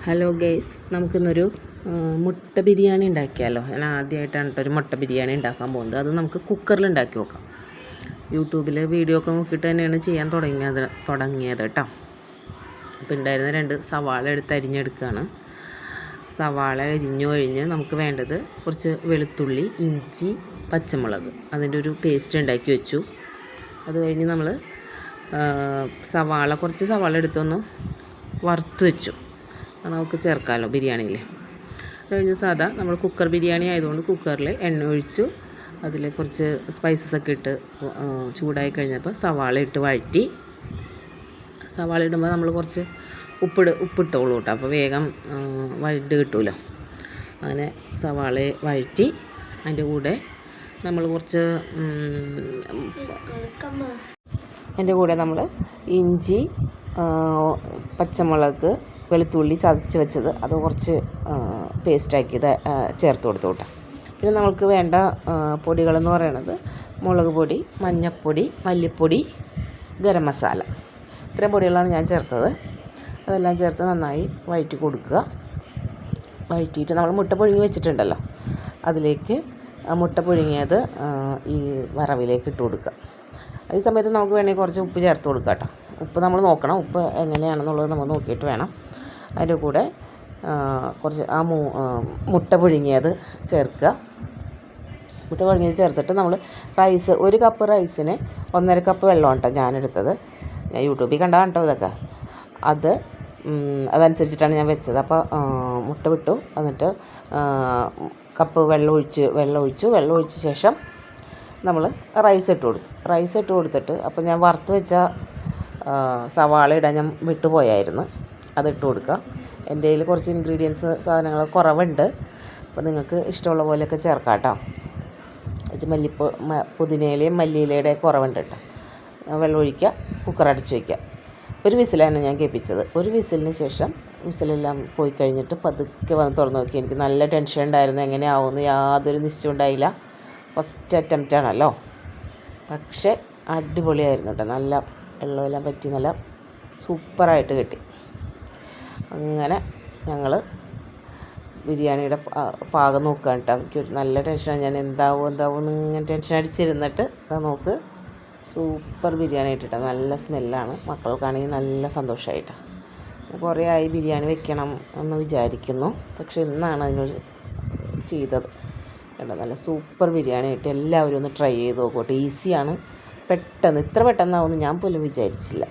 Hello guys, നമുക്കിന്നൊരു മുട്ട ബിരിയാണി ഉണ്ടാക്കിയാലോ. ഞാൻ ആദ്യമായിട്ടാണ് ഒരു മുട്ട ബിരിയാണി ഉണ്ടാക്കാൻ പോകുന്നത്. അത് നമുക്ക് കുക്കറിൽ ഉണ്ടാക്കി നോക്കാം. യൂട്യൂബിൽ വീഡിയോ ഒക്കെ നോക്കിയിട്ട് തന്നെയാണ് ചെയ്യാൻ തുടങ്ങിയത് കേട്ടോ. അപ്പോൾ ഉണ്ടായിരുന്ന 2 സവാള എടുത്ത് അരിഞ്ഞെടുക്കുകയാണ്. സവാള അരിഞ്ഞു കഴിഞ്ഞ് നമുക്ക് വേണ്ടത് കുറച്ച് വെളുത്തുള്ളി, ഇഞ്ചി, പച്ചമുളക്, അതിൻ്റെ ഒരു പേസ്റ്റ് ഉണ്ടാക്കി വെച്ചു. അത് കഴിഞ്ഞ് നമ്മൾ കുറച്ച് സവാള എടുത്തൊന്ന് വറുത്ത് വെച്ചു. നമുക്ക് ചേർക്കാമല്ലോ ബിരിയാണിയിൽ. അത് കഴിഞ്ഞ് സാധാ നമ്മൾ കുക്കർ ബിരിയാണി ആയതുകൊണ്ട് കുക്കറിൽ എണ്ണ ഒഴിച്ചു, അതിൽ കുറച്ച് സ്പൈസസൊക്കെ ഇട്ട് ചൂടായി കഴിഞ്ഞപ്പോൾ സവാള ഇട്ട് വഴറ്റി. സവാള ഇടുമ്പോൾ നമ്മൾ കുറച്ച് ഉപ്പിട്ടോളൂ കേട്ടോ, അപ്പോൾ വേഗം വഴണ്ട് കിട്ടുമല്ലോ. അങ്ങനെ സവാള വഴറ്റി അതിൻ്റെ കൂടെ നമ്മൾ ഇഞ്ചി, പച്ചമുളക്, വെളുത്തുള്ളി ചതച്ച് വെച്ചത് അത് കുറച്ച് പേസ്റ്റാക്കിയത് ചേർത്ത് കൊടുത്തു കേട്ടോ. പിന്നെ നമുക്ക് വേണ്ട പൊടികളെന്ന് പറയുന്നത് മുളക് പൊടി, മഞ്ഞൾപ്പൊടി, മല്ലിപ്പൊടി, ഗരം മസാല, ഇത്രയും പൊടികളാണ് ഞാൻ ചേർത്തത്. അതെല്ലാം ചേർത്ത് നന്നായി വഴറ്റി കൊടുക്കുക. വഴറ്റിയിട്ട് നമ്മൾ മുട്ട പുഴുങ്ങി വെച്ചിട്ടുണ്ടല്ലോ, അതിലേക്ക് മുട്ട പുഴുങ്ങിയത് ഈ വറവിലേക്ക് ഇട്ട് കൊടുക്കുക. ഈ സമയത്ത് നമുക്ക് വേണമെങ്കിൽ കുറച്ച് ഉപ്പ് ചേർത്ത് കൊടുക്കുക കേട്ടോ. ഉപ്പ് നമ്മൾ നോക്കണം, ഉപ്പ് എങ്ങനെയാണെന്നുള്ളത് നമ്മൾ നോക്കിയിട്ട് വേണം. അതിൻ്റെ കൂടെ കുറച്ച് മുട്ട പുഴുങ്ങിയത് ചേർക്കുക. മുട്ട പുഴുങ്ങിയത് ചേർത്തിട്ട് നമ്മൾ റൈസ്, 1 കപ്പ് റൈസിന് 1.5 കപ്പ് വെള്ളമാണ് കേട്ടോ ഞാനെടുത്തത്. ഞാൻ യൂട്യൂബിൽ കണ്ടാണ് കേട്ടോ ഇതൊക്കെ. അതനുസരിച്ചിട്ടാണ് ഞാൻ വെച്ചത്. അപ്പോൾ മുട്ട വിട്ടു, എന്നിട്ട് കപ്പ് വെള്ളം ഒഴിച്ച ശേഷം നമ്മൾ റൈസ് ഇട്ട് കൊടുത്തിട്ട് അപ്പോൾ ഞാൻ വറുത്ത് വെച്ച സവാള ഇടാൻ ഞാൻ വിട്ടുപോയായിരുന്നു, അതിട്ട് കൊടുക്കുക. എൻ്റെ കയ്യിൽ കുറച്ച് സാധനങ്ങൾ കുറവുണ്ട്, അപ്പോൾ നിങ്ങൾക്ക് ഇഷ്ടമുള്ള പോലെയൊക്കെ ചേർക്കാം കേട്ടോ. കുറച്ച് പുതിനയിലയും മല്ലിയിലയുടെ കുറവുണ്ട് കേട്ടോ. വെള്ളം ഒഴിക്കുക, കുക്കർ അടച്ച് വയ്ക്കുക. 1 വിസിലാണ് ഞാൻ കേൾപ്പിച്ചത്. 1 വിസിലിന് ശേഷം വിസിലെല്ലാം പോയി കഴിഞ്ഞിട്ട് പതുക്കെ വന്ന് തുറന്ന് നോക്കി. എനിക്ക് നല്ല ടെൻഷൻ ഉണ്ടായിരുന്നു, എങ്ങനെയാവുമെന്ന് യാതൊരു നിശ്ചയം ഉണ്ടായില്ല. ഫസ്റ്റ് അറ്റംപ്റ്റാണല്ലോ, പക്ഷേ അടിപൊളിയായിരുന്നു കേട്ടോ. നല്ല വെള്ളമെല്ലാം പറ്റി നല്ല സൂപ്പറായിട്ട് കിട്ടി. അങ്ങനെ ഞങ്ങൾ ബിരിയാണിയുടെ പാകം നോക്കുകയാണ് കേട്ടോ. എനിക്ക് നല്ല ടെൻഷനാണ്, ഞാൻ എന്താവും ഇങ്ങനെ ടെൻഷൻ അടിച്ചിരുന്നിട്ട് നോക്ക്, സൂപ്പർ ബിരിയാണി ആയിട്ടോ. നല്ല സ്മെല്ലാണ്, മക്കൾക്കാണെങ്കിൽ നല്ല സന്തോഷമായിട്ടാണ്. കുറേ ആയി ബിരിയാണി വെക്കണം എന്ന് വിചാരിക്കുന്നു, പക്ഷേ ഇന്നാണ് അതിനൊരു ചെയ്തത് കേട്ടോ. നല്ല സൂപ്പർ ബിരിയാണി ആയിട്ട് എല്ലാവരും ഒന്ന് ട്രൈ ചെയ്ത് നോക്കട്ടെ. ഈസിയാണ്, ഇത്ര പെട്ടെന്നാവുമെന്ന് ഞാൻ പോലും വിചാരിച്ചില്ല.